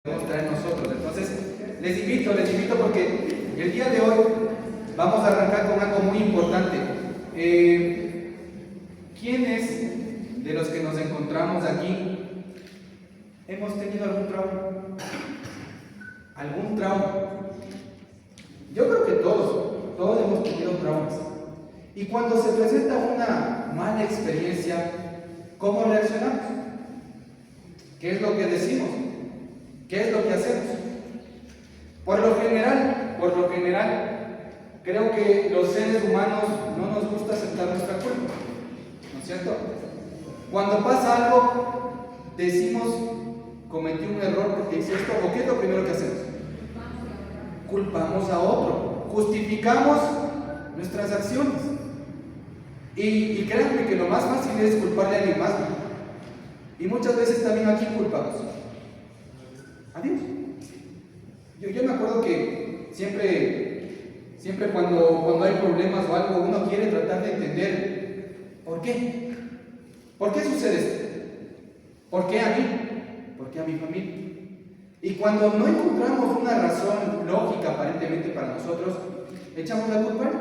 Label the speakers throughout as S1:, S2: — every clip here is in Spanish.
S1: podemos traer nosotros. Entonces, les invito porque el día de hoy vamos a arrancar con algo muy importante. ¿Quiénes de los que nos encontramos aquí hemos tenido algún trauma? ¿Algún trauma? Yo creo que todos hemos tenido traumas. Y cuando se presenta una mala experiencia, ¿cómo reaccionamos? ¿Qué es lo que decimos? ¿Qué es lo que hacemos? Por lo general, creo que los seres humanos no nos gusta aceptar nuestra culpa, ¿no es cierto? Cuando pasa algo, decimos, cometí un error porque hice esto, ¿o qué es lo primero que hacemos? Culpamos a otro, justificamos nuestras acciones. Y créanme que lo más fácil es culparle a alguien más, ¿no? Y muchas veces también aquí culpamos a Dios. Yo me acuerdo que siempre cuando hay problemas o algo, uno quiere tratar de entender ¿por qué? ¿Por qué sucede esto? ¿Por qué a mí? ¿Por qué a mi familia? Y cuando no encontramos una razón lógica aparentemente para nosotros, echamos la culpa.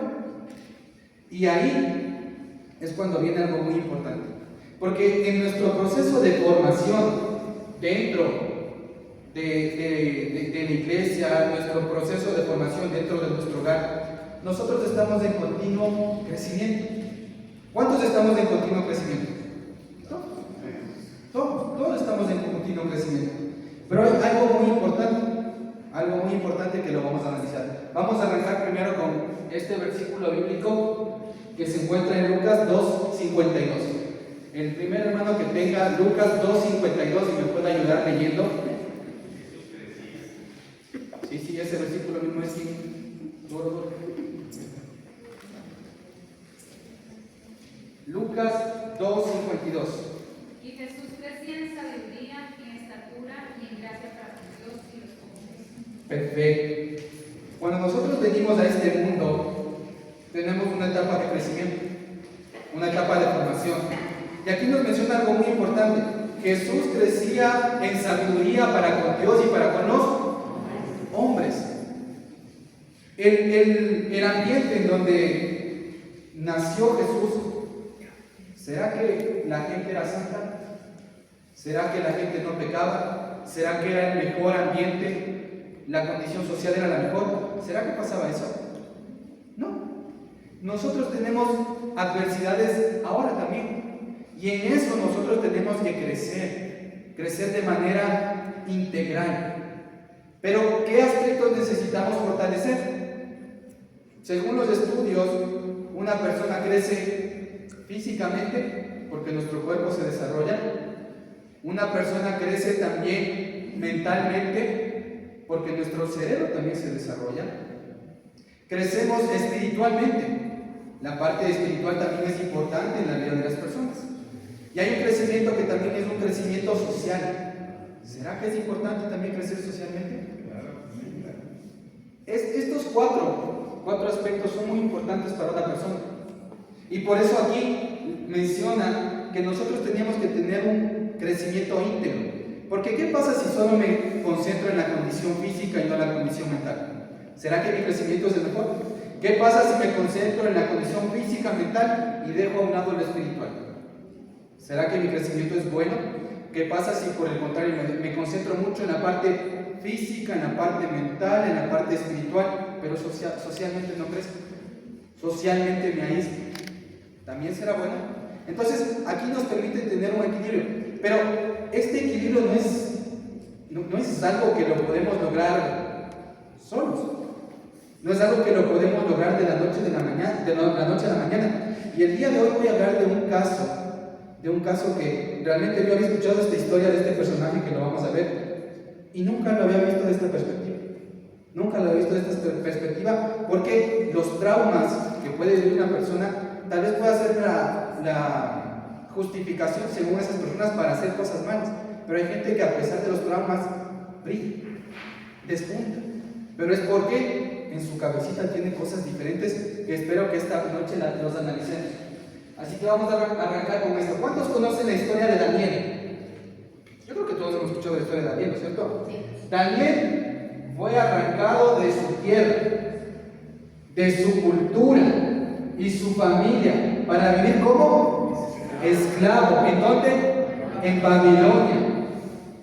S1: Y ahí es cuando viene algo muy importante. Porque en nuestro proceso de formación dentro de la iglesia, nuestro proceso de formación dentro de nuestro hogar, nosotros estamos en continuo crecimiento. ¿Cuántos estamos en continuo crecimiento? Todos estamos en continuo crecimiento. Pero hay algo muy importante que lo vamos a analizar. Vamos a arrancar primero con este versículo bíblico que se encuentra en Lucas 2:52. El primer hermano que tenga Lucas 2:52 y me pueda ayudar leyendo. Sí, ese versículo mismo es Lucas 2:52.
S2: Y Jesús crecía en sabiduría y en estatura y en gracia para con Dios y los hombres.
S1: Perfecto. Cuando nosotros venimos a este mundo, tenemos una etapa de crecimiento, una etapa de formación. Y aquí nos menciona algo muy importante. Jesús crecía en sabiduría para con Dios y para con los hombres. El ambiente en donde nació Jesús, ¿será que la gente era santa? ¿Será que la gente no pecaba? ¿Será que era el mejor ambiente? ¿La condición social era la mejor? ¿Será que pasaba eso? No. Nosotros tenemos adversidades ahora también. Y en eso nosotros tenemos que crecer de manera integral. Pero, ¿qué aspectos necesitamos fortalecer? Según los estudios, una persona crece físicamente porque nuestro cuerpo se desarrolla. Una persona crece también mentalmente porque nuestro cerebro también se desarrolla. Crecemos espiritualmente. La parte espiritual también es importante en la vida de las personas. Y hay un crecimiento que también es un crecimiento social. ¿Será que es importante también crecer socialmente? Estos cuatro aspectos son muy importantes para una persona. Y por eso aquí menciona que nosotros teníamos que tener un crecimiento íntegro. Porque ¿qué pasa si solo me concentro en la condición física y no en la condición mental? ¿Será que mi crecimiento es el mejor? ¿Qué pasa si me concentro en la condición física, mental y dejo a un lado lo espiritual? ¿Será que mi crecimiento es bueno? ¿Qué pasa si por el contrario me concentro mucho en la parte física, en la parte mental, en la parte espiritual, pero socialmente no crezco? Socialmente me aíslo. ¿También será bueno? Entonces, aquí nos permite tener un equilibrio. Pero este equilibrio no es algo que lo podemos lograr solos. No es algo que lo podemos lograr de la noche a la mañana. Y el día de hoy voy a hablar de un caso que realmente yo había escuchado esta historia de este personaje que lo vamos a ver y nunca lo había visto de esta perspectiva. Nunca lo había visto de esta perspectiva porque los traumas que puede vivir una persona tal vez pueda ser la justificación según esas personas para hacer cosas malas. Pero hay gente que a pesar de los traumas brilla, despunta. Pero es porque en su cabecita tiene cosas diferentes que espero que esta noche los analicemos. Así que vamos a arrancar con esto. ¿Cuántos conocen la historia de Daniel? Yo creo que todos hemos escuchado la historia de Daniel, ¿no es cierto?
S2: Sí.
S1: Daniel fue arrancado de su tierra, de su cultura y su familia para vivir como esclavo. ¿En dónde? En Babilonia.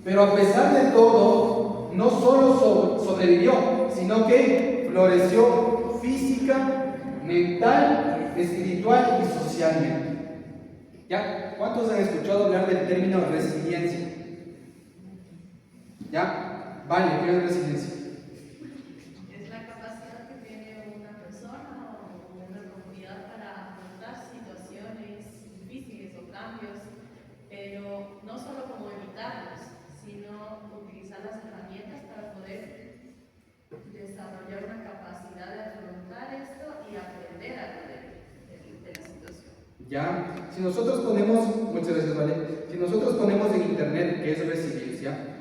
S1: Pero a pesar de todo, no solo sobrevivió, sino que floreció física, mental, espiritual y socialmente. ¿Ya? ¿Cuántos han escuchado hablar del término resiliencia? ¿Ya? Vale, ¿qué es resiliencia?
S3: Es la capacidad que tiene una persona o una comunidad para afrontar situaciones difíciles o cambios, pero no solo como evitarlos, sino utilizar las herramientas para poder desarrollar una capacidad de afrontar esto y aprender algo de la situación.
S1: Ya, si nosotros ponemos, muchas gracias, Vale, si nosotros ponemos en internet qué es resiliencia,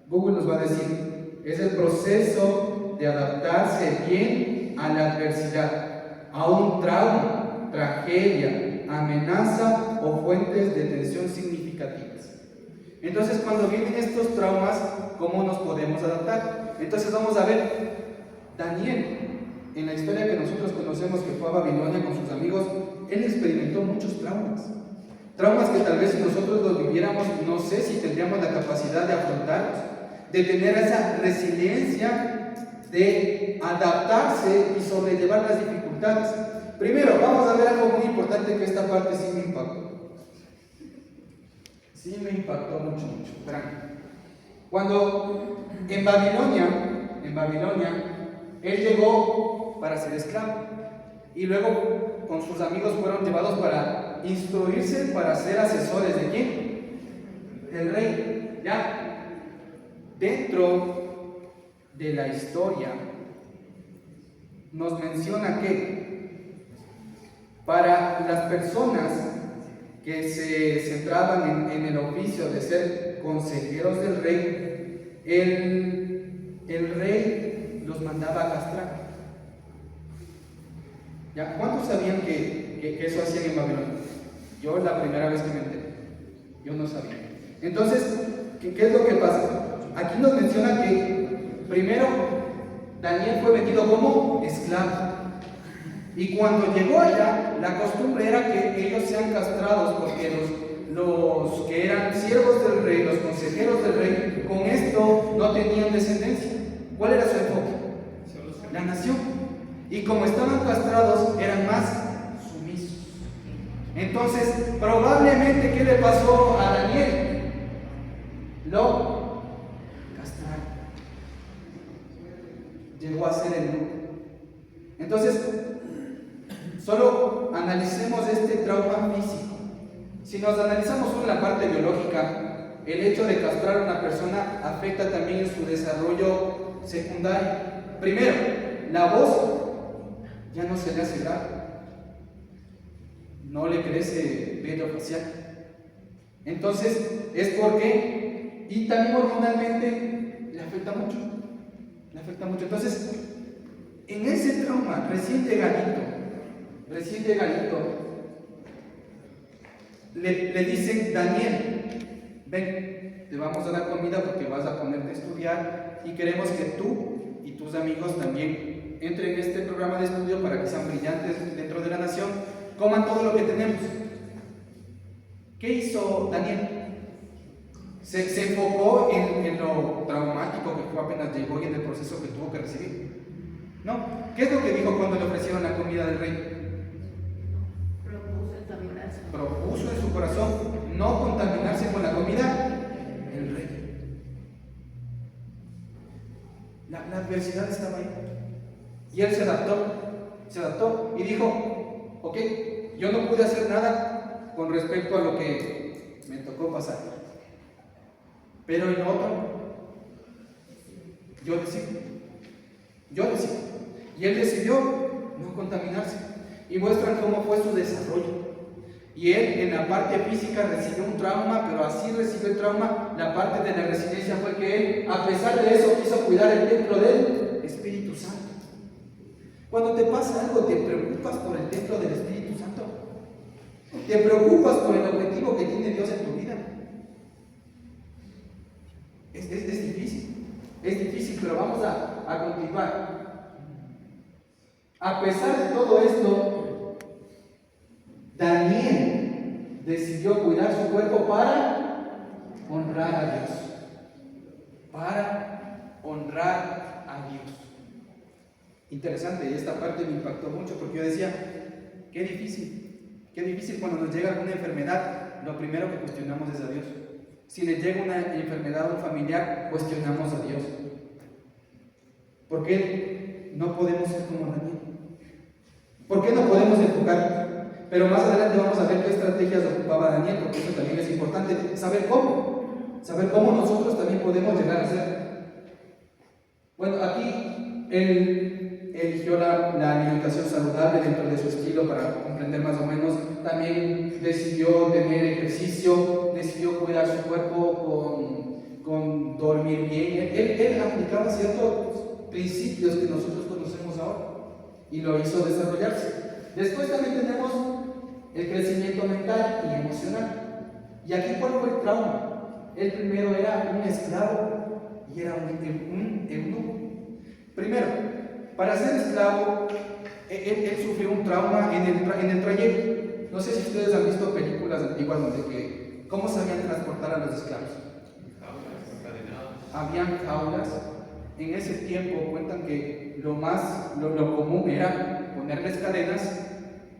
S1: Google nos va a decir, es el proceso de adaptarse bien a la adversidad, a un trauma, tragedia, amenaza o fuentes de tensión significativas. Entonces, cuando vienen estos traumas, ¿cómo nos podemos adaptar? Entonces vamos a ver, Daniel, en la historia que nosotros conocemos que fue a Babilonia con sus amigos, él experimentó muchos traumas. Traumas que tal vez si nosotros los viviéramos, no sé si tendríamos la capacidad de afrontarlos, de tener esa resiliencia, de adaptarse y sobrellevar las dificultades. Primero, vamos a ver algo muy importante que esta parte sí me impactó. Sí me impactó mucho. Verán. Cuando en Babilonia, él llegó para ser esclavo y luego con sus amigos fueron llevados para instruirse para ser asesores ¿de quién? Del rey. ¿Ya? Dentro de la historia nos menciona que para las personas que se centraban en el oficio de ser consejeros del rey, el rey los mandaba a castrar. ¿Ya? ¿Cuántos sabían que eso hacían en Babilonia? Yo la primera vez que me enteré, yo no sabía. Entonces, ¿qué es lo que pasa? Aquí nos menciona que primero Daniel fue vendido como esclavo. Y cuando llegó allá, la costumbre era que ellos sean castrados porque los que eran siervos del rey, los consejeros del rey, con esto no tenían descendencia. ¿Cuál era su enfoque? La nación. Y como estaban castrados, eran más sumisos. Entonces, probablemente, ¿qué le pasó a Daniel? Lo castraron. Llegó a ser el eunuco. Entonces, solo analicemos este trauma físico. Si nos analizamos solo la parte biológica, el hecho de castrar a una persona afecta también en su desarrollo secundario. Primero, la voz ya no se le hace grave, no le crece vello facial. Entonces, es porque, y también hormonalmente le afecta mucho. Entonces, en ese trauma, recién llegadito, le dicen, Daniel, ven, te vamos a dar comida porque vas a ponerte a estudiar y queremos que tú y tus amigos también entren en este programa de estudio para que sean brillantes dentro de la nación, coman todo lo que tenemos. ¿Qué hizo Daniel? Se enfocó en lo traumático que fue apenas llegó y en el proceso que tuvo que recibir. ¿No? ¿Qué es lo que dijo cuando le ofrecieron la comida del rey? Propuso en su corazón no contaminarse con la comida del rey. La adversidad estaba ahí. Y él se adaptó y dijo, ok, yo no pude hacer nada con respecto a lo que me tocó pasar. Pero en otro, yo decido. Y él decidió no contaminarse. Y muestran cómo fue su desarrollo. Y él en la parte física recibió un trauma, pero así recibió el trauma, la parte de la resiliencia fue que él, a pesar de eso, quiso cuidar el templo del Espíritu Santo. Cuando te pasa algo, te preocupas por el templo del Espíritu Santo. Te preocupas por el objetivo que tiene Dios en tu vida. Es difícil. Es difícil, pero vamos a continuar. A pesar de todo esto, Daniel decidió cuidar su cuerpo para honrar a Dios. Para honrar a Dios. Interesante, y esta parte me impactó mucho porque yo decía, qué difícil cuando nos llega alguna enfermedad, lo primero que cuestionamos es a Dios. Si le llega una enfermedad a un familiar, cuestionamos a Dios. ¿Por qué no podemos ser como Daniel? ¿Por qué no podemos enfocar? Pero más adelante vamos a ver qué estrategias ocupaba Daniel, porque eso también es importante, saber cómo nosotros también podemos llegar a ser. Bueno, aquí él eligió la alimentación saludable dentro de su estilo para comprender más o menos. También decidió tener ejercicio, decidió cuidar su cuerpo con dormir bien. Él aplicaba ciertos principios que nosotros conocemos ahora y lo hizo desarrollarse. Después también tenemos el crecimiento mental y emocional. Y aquí, ¿cuál fue el trauma? Él primero era un esclavo y era un eunuco. Primero, para ser esclavo, él sufrió un trauma en el trayecto. No sé si ustedes han visto películas antiguas donde cómo sabían transportar a los esclavos. Habían jaulas. En ese tiempo cuentan que lo común era ponerles cadenas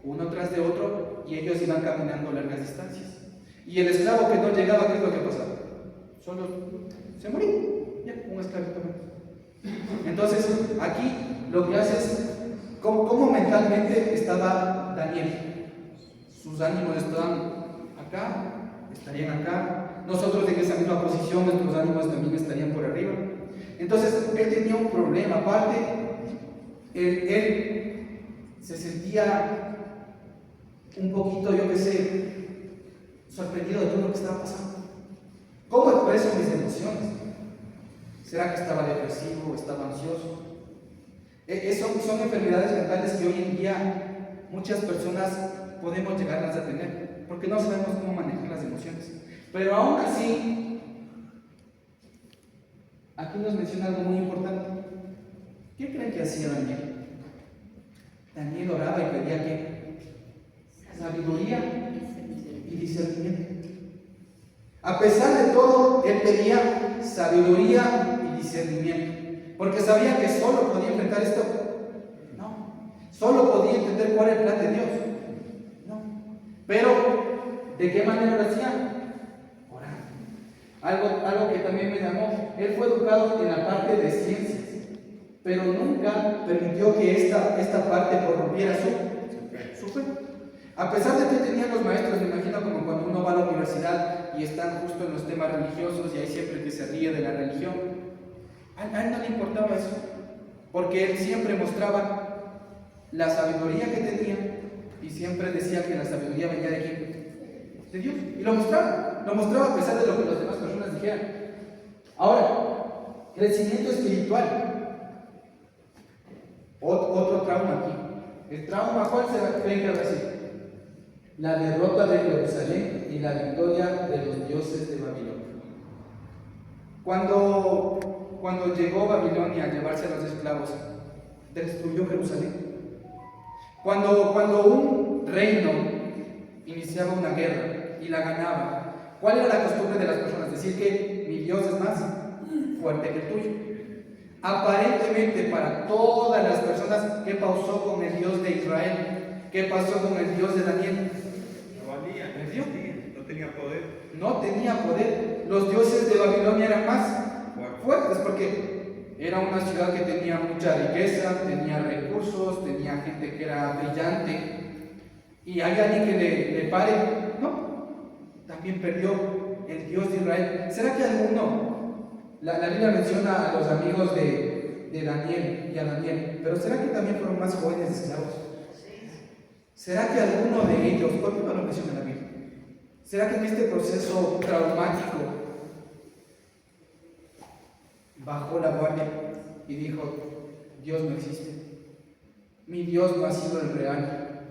S1: uno tras de otro y ellos iban caminando largas distancias. Y el esclavo que no llegaba, ¿qué es lo que pasaba? Solo se moría. Ya, un esclavito menos. Entonces, aquí lo que hace es cómo mentalmente estaba Daniel. Sus ánimos estaban acá, estarían acá. Nosotros en esa misma posición, nuestros ánimos también estarían por arriba. Entonces, él tenía un problema. Aparte, él se sentía un poquito, yo qué sé, sorprendido de todo lo que estaba pasando. ¿Cómo expreso mis emociones? ¿Será que estaba depresivo? ¿Estaba ansioso? Son enfermedades mentales que hoy en día muchas personas podemos llegarlas a tener, porque no sabemos cómo manejar las emociones. Pero aún así, aquí nos menciona algo muy importante. ¿Qué creen que hacía Daniel? Daniel oraba y pedía ¿qué? Sabiduría y discernimiento. A pesar de todo, él pedía sabiduría y discernimiento, porque sabía que solo podía enfrentar esto. No, solo podía entender cuál era el plan de Dios. No, pero ¿de qué manera lo hacía? Algo que también me llamó, él fue educado en la parte de ciencias, pero nunca permitió que esta parte corrompiera su fe. A pesar de que tenían los maestros, me imagino como cuando uno va a la universidad y están justo en los temas religiosos y hay siempre que se ríe de la religión, a él no le importaba eso, porque él siempre mostraba la sabiduría que tenía y siempre decía que la sabiduría venía de ¿quién? De Dios. Y lo mostraba a pesar de lo que las demás personas dijeran. Ahora, crecimiento espiritual. Otro trauma aquí. El trauma, ¿cuál se creen que va a decir? La derrota de Jerusalén y la victoria de los dioses de Babilonia. Cuando llegó Babilonia a llevarse a los esclavos, destruyó Jerusalén. Cuando un reino iniciaba una guerra y la ganaba, ¿cuál era la costumbre de las personas? Decir que mi Dios es más fuerte que el tuyo. Aparentemente para todas las personas, ¿qué pasó con el Dios de Israel? ¿Qué pasó con el Dios de Daniel? ¿Perdió?
S4: No tenía poder.
S1: No tenía poder. Los dioses de Babilonia eran más fuertes porque era una ciudad que tenía mucha riqueza, tenía recursos, tenía gente que era brillante. Y hay alguien que le pare. No, también perdió el Dios de Israel. ¿Será que alguno, la Biblia menciona a los amigos de Daniel y a Daniel, pero será que también fueron más jóvenes esclavos? ¿Será que alguno de ellos, por qué no lo menciona la Biblia? ¿Será que en este proceso traumático bajó la guardia y dijo, Dios no existe, mi Dios no ha sido el real?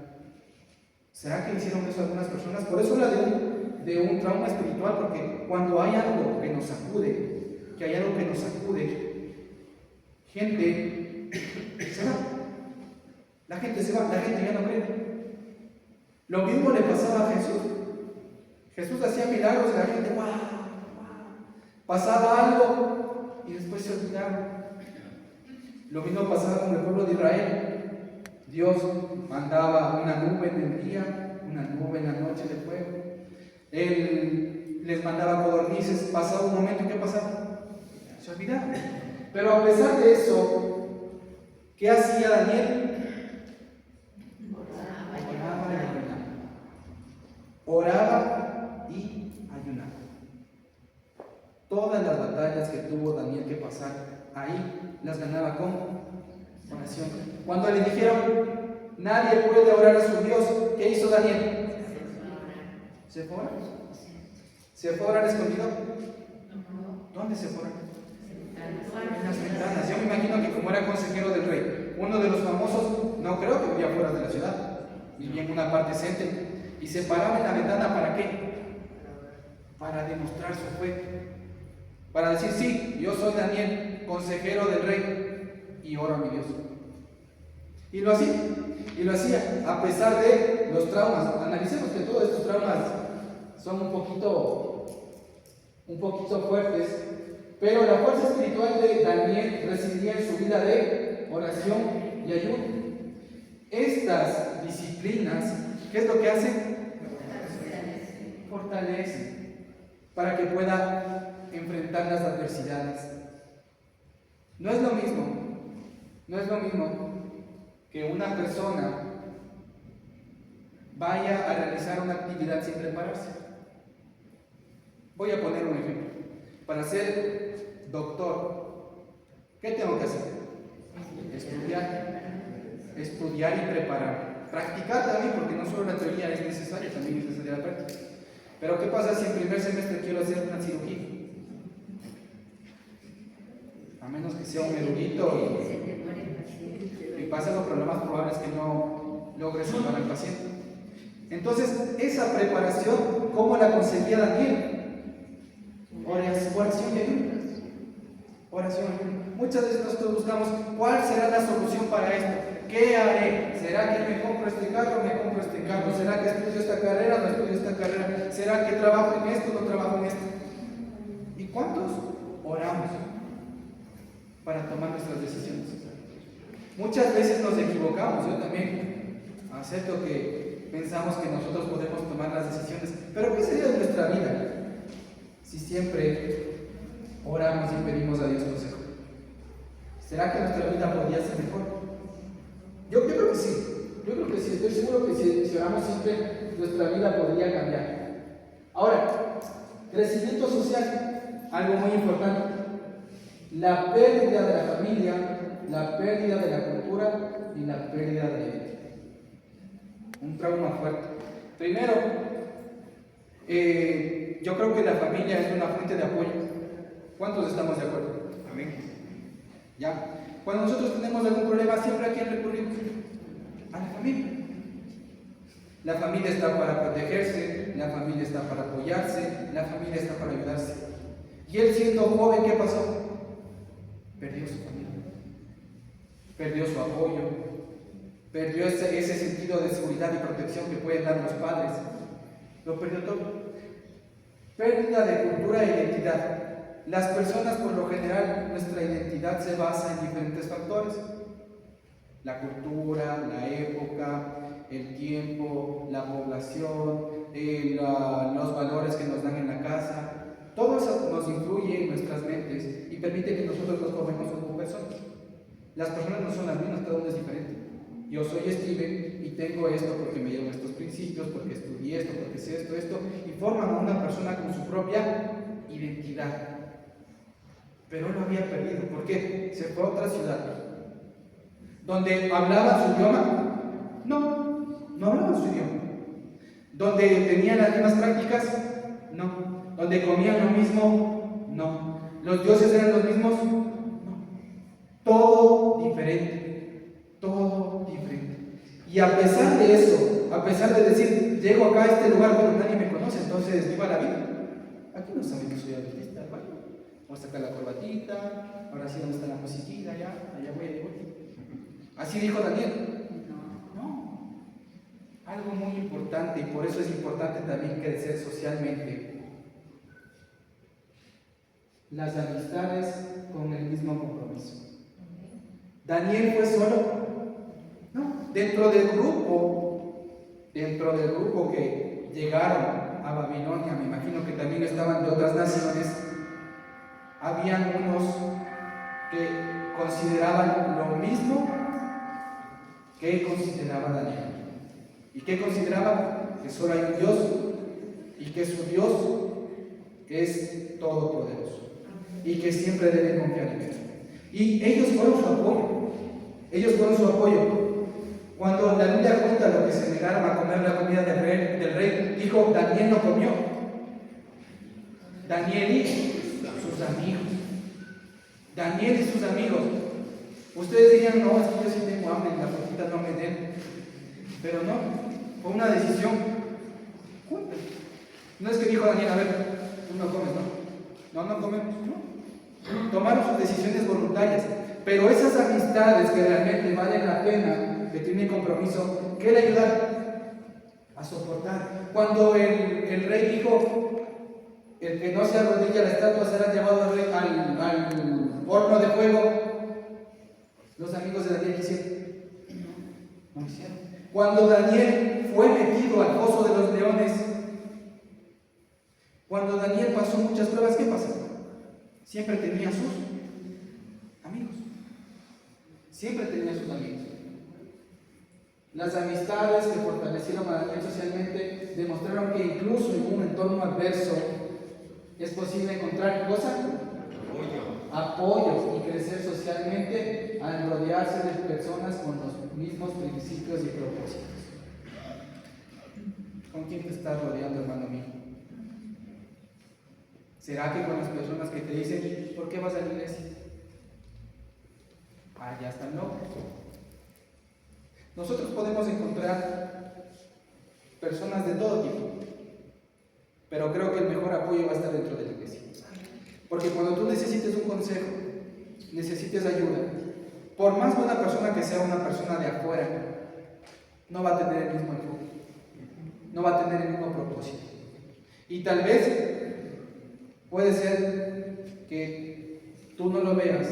S1: ¿Será que hicieron eso algunas personas? Por eso habla de un trauma espiritual, porque cuando hay algo que nos sacude, gente se va. La gente se va, la gente ya no cree. Lo mismo le pasaba a Jesús. Jesús hacía milagros y la gente, ¡guau! Pasaba algo y después se olvidaba. Lo mismo pasaba con el pueblo de Israel. Dios mandaba una nube en el día, una nube en la noche de fuego. Él les mandaba codornices. Pasaba un momento y ¿qué pasaba? Se olvidaba. Pero a pesar de eso, ¿qué hacía Daniel? Oraba y ayunaba. Todas las batallas que tuvo Daniel que pasar ahí, las ganaba con oración. Cuando le dijeron, nadie puede orar a su Dios, ¿qué hizo Daniel? ¿Se fue a orar? ¿Se fue a orar escondido? ¿Dónde se fue a orar? En las ventanas. Yo me imagino que como era consejero del rey, uno de los famosos, no creo que vivía fuera de la ciudad, vivía en una parte céntrica y se paraba en la ventana. ¿Para qué? Para demostrar su fe, para decir, sí, yo soy Daniel, consejero del rey, y oro a mi Dios. Y lo hacía, a pesar de los traumas. Analicemos que todos estos traumas son un poquito fuertes, pero la fuerza espiritual de Daniel residía en su vida de oración y ayuno. Estas disciplinas, ¿qué es lo que hacen? Fortalecen para que pueda enfrentar las adversidades. No es lo mismo que una persona vaya a realizar una actividad sin prepararse. Voy a poner un ejemplo. Para ser doctor, ¿qué tengo que hacer? Estudiar y preparar. Practicar también, porque no solo la teoría es necesaria, también es necesaria la práctica. Pero ¿qué pasa si en primer semestre quiero hacer una cirugía? A menos que sea un erudito y pase algo, pero lo más probable es que no logre salvar al paciente. Entonces, esa preparación, ¿cómo la conseguía Daniel? Oración y ayuno. Oración y ayuno. Muchas veces nosotros buscamos cuál será la solución para esto. ¿Qué haré? ¿Será que me compro este carro? ¿Me compro este carro? ¿Será que estudio esta carrera? ¿No estudio esta carrera? ¿Será que trabajo en esto? ¿No trabajo en esto? ¿Y cuántos oramos para tomar nuestras decisiones? Muchas veces nos equivocamos. Yo también acepto que pensamos que nosotros podemos tomar las decisiones. Pero ¿qué sería de nuestra vida si siempre oramos y pedimos a Dios consejo? ¿Será que nuestra vida podría ser mejor? Yo creo que sí, estoy seguro que si oramos siempre, nuestra vida podría cambiar. Ahora, crecimiento social, algo muy importante. La pérdida de la familia, la pérdida de la cultura y la pérdida de la identidad. Un trauma fuerte. Primero, yo creo que la familia es una fuente de apoyo. ¿Cuántos estamos de acuerdo? Amén. ¿Ya? Cuando nosotros tenemos algún problema, siempre a quién recurrimos? A la familia. La familia está para protegerse, la familia está para apoyarse, la familia está para ayudarse. Y él, siendo joven, ¿qué pasó? Perdió su familia, perdió su apoyo, perdió ese sentido de seguridad y protección que pueden dar los padres. Lo perdió todo. Pérdida de cultura e identidad. Las personas, por lo general, nuestra identidad se basa en diferentes factores: la cultura, la época, el tiempo, la población, los valores que nos dan en la casa. Todo eso nos influye en nuestras mentes y permite que nosotros nos formemos como personas. Las personas no son las mismas, cada uno es diferente. Yo soy Steven y tengo esto porque me llevo estos principios, porque estudié esto, porque sé esto, y forman a una persona con su propia identidad. Pero él lo había perdido. ¿Por qué? Se fue a otra ciudad donde hablaba su idioma. No hablaba su idioma. Donde tenían las mismas prácticas. No. Donde comían lo mismo. No. Los dioses eran los mismos. No. Todo diferente. Todo diferente. Y a pesar de eso, a pesar de decir, llego acá a este lugar, pero nadie me conoce, entonces viva la vida. Aquí no saben que soy adventista, hermano. Vamos a sacar la corbatita, ahora sí, ¿dónde está la musiquita? Allá voy, allá voy. Así dijo Daniel. No. Algo muy importante, y por eso es importante también crecer socialmente. Las amistades con el mismo compromiso. ¿Daniel fue solo? No. Dentro del grupo que llegaron a Babilonia, me imagino que también estaban de otras naciones, habían unos que consideraban lo mismo que consideraba Daniel. ¿Y qué consideraban? Que solo hay un Dios y que su Dios es todopoderoso y que siempre deben confiar en él. Y ellos fueron su apoyo. Cuando la Biblia cuenta lo que se negaron a comer la comida del rey, dijo: Daniel no comió. Daniel y sus amigos. Daniel y sus amigos. Ustedes dirían: no, es que yo sí tengo hambre, las frutitas no me den. Pero no, fue una decisión. No es que dijo Daniel: a ver, tú no comes, ¿no? No comemos, no. Tomaron sus decisiones voluntarias. Pero esas amistades que realmente valen la pena, que tienen compromiso, ¿qué le ayudaron? A soportar. Cuando el rey dijo: el que no se arrodilla a la estatua será llevado al horno de fuego, los amigos de Daniel hicieron. No hicieron. Cuando Daniel fue metido al foso de los leones, cuando Daniel pasó muchas pruebas, ¿qué pasó? Siempre tenía sus amigos. Siempre tenía sus amigos. Las amistades que fortalecieron a Daniel socialmente demostraron que incluso en un entorno adverso es posible encontrar cosas, apoyo y crecer socialmente al rodearse de personas con los mismos principios y propósitos. ¿Con quién te estás rodeando, hermano mío? ¿Será que con las personas que te dicen: ¿por qué vas a la iglesia? Ya están locos. Nosotros podemos encontrar personas de todo tipo, pero creo que el mejor apoyo va a estar dentro de la iglesia. Porque cuando tú necesites un consejo, necesites ayuda, por más buena persona que sea una persona de afuera, no va a tener el mismo enfoque, no va a tener el mismo propósito. Y tal vez puede ser que tú no lo veas,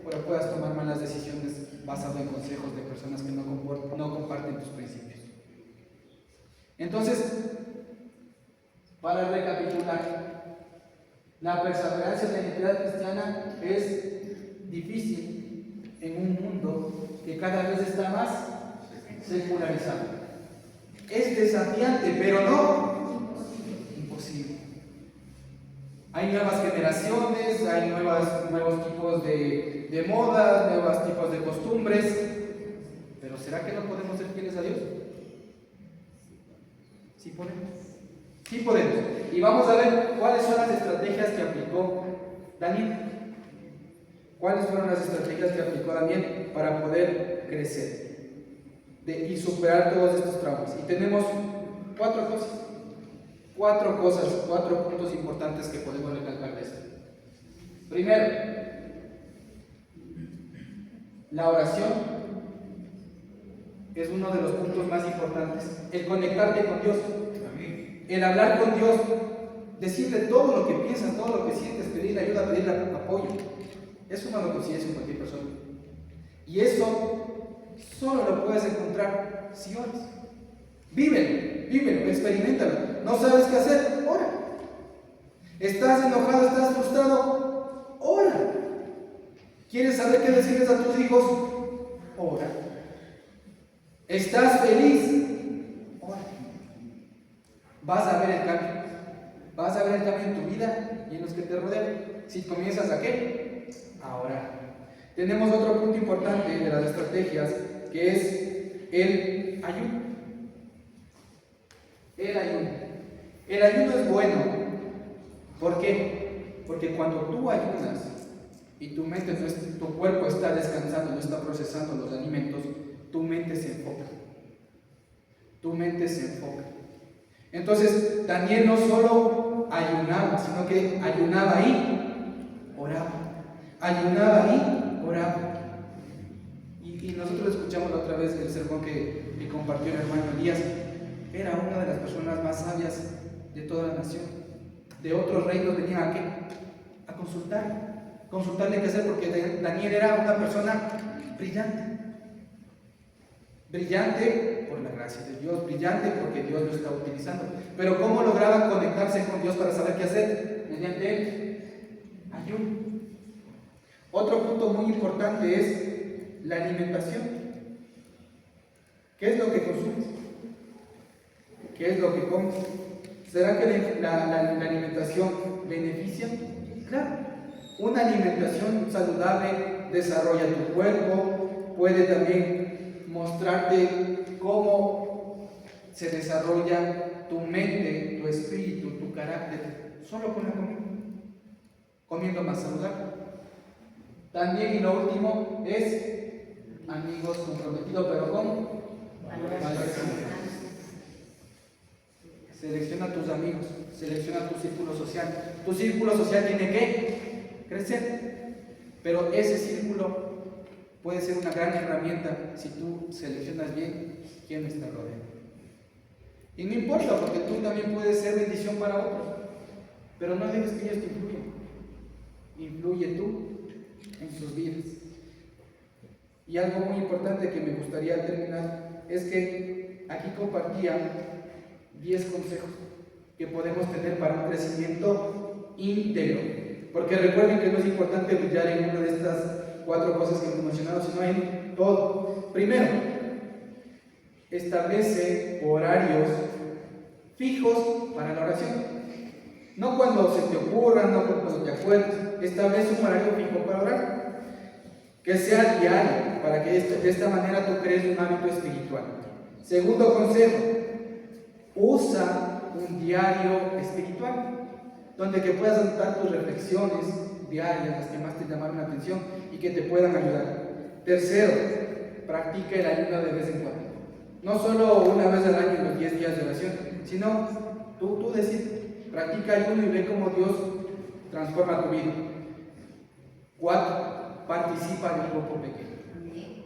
S1: pero puedas tomar malas decisiones basadas en consejos de personas que no comparten tus principios. Entonces, para recapitular, la perseverancia en la identidad cristiana es difícil en un mundo que cada vez está más secularizado. Es desafiante, pero no imposible. Hay nuevas generaciones, hay nuevos tipos de modas, nuevos tipos de costumbres, pero ¿será que no podemos ser fieles a Dios? Sí podemos. Sí podemos. Y vamos a ver cuáles son las estrategias que aplicó Daniel. ¿Cuáles fueron las estrategias que aplicó Daniel para poder crecer y superar todos estos traumas? Y tenemos cuatro puntos importantes que podemos recalcar de esto. Primero, la oración es uno de los puntos más importantes. El conectarte con Dios, el hablar con Dios, decirle todo lo que piensas, todo lo que sientes, pedirle ayuda, pedirle apoyo. Eso no lo consigues en cualquier persona. Y eso solo lo puedes encontrar si oras. Vívelo, experiméntalo. ¿No sabes qué hacer? Ora. ¿Estás enojado, estás frustrado? Ora. ¿Quieres saber qué decirles a tus hijos? Ora. ¿Estás feliz? Ora. Vas a ver el cambio. Vas a ver el cambio en tu vida y en los que te rodean. Si comienzas a ¿qué? A orar. Tenemos otro punto importante de las estrategias, que es el ayuno. El ayuno es bueno. ¿Por qué? Porque cuando tú ayunas y tu cuerpo está descansando, no está procesando los alimentos, tu mente se enfoca. Entonces, Daniel no solo ayunaba, sino que ayunaba y oraba. Ayunaba y oraba. Y nosotros escuchamos la otra vez el sermón que compartió el hermano Elías. Era una de las personas más sabias de toda la nación. De otros reinos venían a qué? A consultarle qué hacer, porque Daniel era una persona brillante. Brillante por la gracia de Dios, brillante porque Dios lo estaba utilizando. Pero ¿cómo lograba conectarse con Dios para saber qué hacer? Mediante el ayuno. Otro punto muy importante es la alimentación. ¿Qué es lo que consumes? ¿Qué es lo que comes? ¿Será que la alimentación beneficia? Claro. Una alimentación saludable desarrolla tu cuerpo, puede también mostrarte cómo se desarrolla tu mente, tu espíritu, tu carácter, solo con la comida, comiendo más saludable. También, y lo último, es amigos comprometidos, pero con valores. Selecciona tus amigos, selecciona tu círculo social. Tu círculo social tiene que crecer, pero ese círculo puede ser una gran herramienta si tú seleccionas bien quiénes te rodean. Y no importa, porque tú también puedes ser bendición para otros, pero no dejes que ellos te influyan. Influye tú en sus vidas. Y algo muy importante que me gustaría terminar es que aquí compartía 10 consejos que podemos tener para un crecimiento íntegro. Porque recuerden que no es importante brillar en una de estas 4 cosas que hemos mencionado, sino en todo. Primero, establece horarios fijos para la oración. No cuando se te ocurra, no cuando te acuerdes. Establece un horario fijo para orar. Que sea diario, para que de esta manera tú crees un hábito espiritual. Segundo consejo, usa un diario espiritual, donde que puedas anotar tus reflexiones diarias, las que más te llamaron la atención y que te puedan ayudar. Tercero, practica el ayuno de vez en cuando. No solo una vez al año en los 10 días de oración, sino tú decides, practica ayuno y ve cómo Dios transforma tu vida. 4, participa de un grupo pequeño.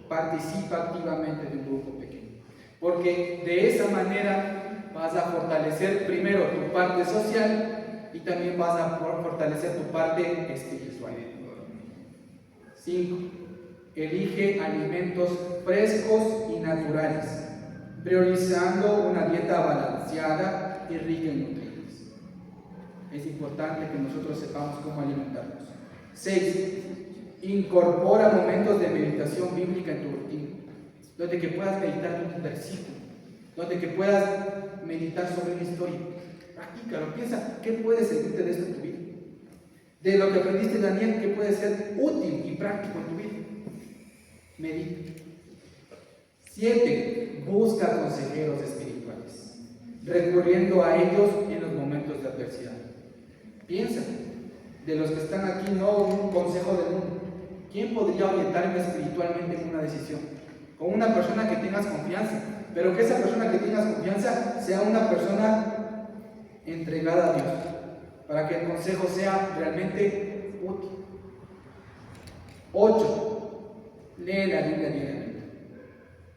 S1: Participa activamente de un grupo pequeño. Porque de esa manera vas a fortalecer primero tu parte social y también vas a fortalecer tu parte espiritual. 5. Elige alimentos frescos y naturales, priorizando una dieta balanceada y rica en nutrientes. Es importante que nosotros sepamos cómo alimentarnos. 6. Incorpora momentos de meditación bíblica en tu rutina, donde que puedas meditar un versículo, donde que puedas meditar sobre una historia. Practícalo, piensa qué puede servirte de esto en tu vida. De lo que aprendiste, Daniel, qué puede ser útil y práctico en tu vida. Medita. 7. Busca consejeros espirituales, recurriendo a ellos en los momentos de adversidad. Piensa, de los que están aquí, no un consejo del mundo. ¿Quién podría orientarme espiritualmente en una decisión? Con una persona que tengas confianza, pero que esa persona que tengas confianza sea una persona entregada a Dios, para que el consejo sea realmente útil. 8. Lee la Biblia diariamente.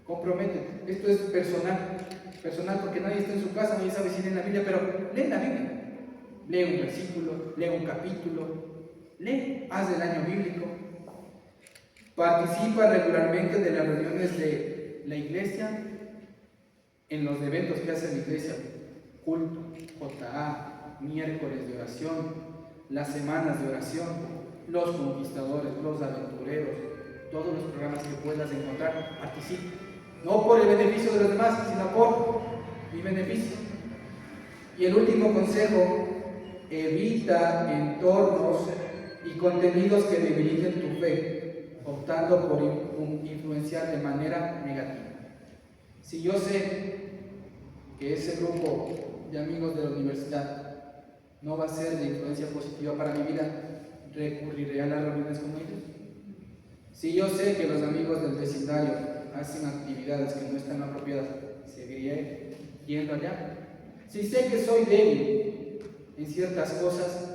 S1: Comprométete. Esto es personal porque nadie está en su casa, nadie sabe si lee la Biblia, pero lee la Biblia. Lee un versículo, lee un capítulo, lee, haz el año bíblico. Participa regularmente de las reuniones de la iglesia, en los eventos que hace la iglesia, culto, JA, miércoles de oración, las semanas de oración, los conquistadores, los aventureros, todos los programas que puedas encontrar, participa. No por el beneficio de los demás, sino por mi beneficio. Y el último consejo, evita entornos y contenidos que debiliten tu fe, optando por influenciar de manera negativa. Si yo sé que ese grupo de amigos de la universidad no va a ser de influencia positiva para mi vida, recurriré a las reuniones con ellos. Si yo sé que los amigos del vecindario hacen actividades que no están apropiadas, seguiré yendo allá. Si sé que soy débil en ciertas cosas,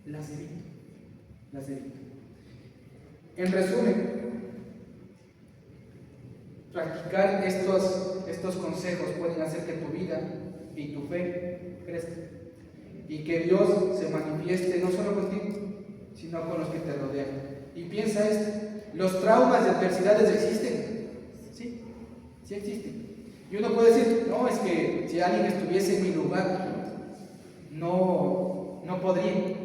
S1: las evito. las evita. En resumen, practicar estos consejos pueden hacer que tu vida y tu fe crezcan y que Dios se manifieste no solo contigo, sino con los que te rodean. Y piensa esto, los traumas y adversidades existen, sí, sí existen. Y uno puede decir, no, es que si alguien estuviese en mi lugar, no podría.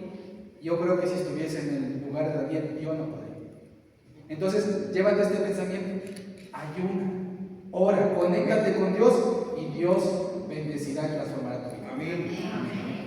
S1: Yo creo que si estuviese en el lugar de Daniel, yo no podría. Entonces, llévate este pensamiento, ayuna, ora, conéctate con Dios y Dios bendecirá y transformará tu vida.
S4: Amén.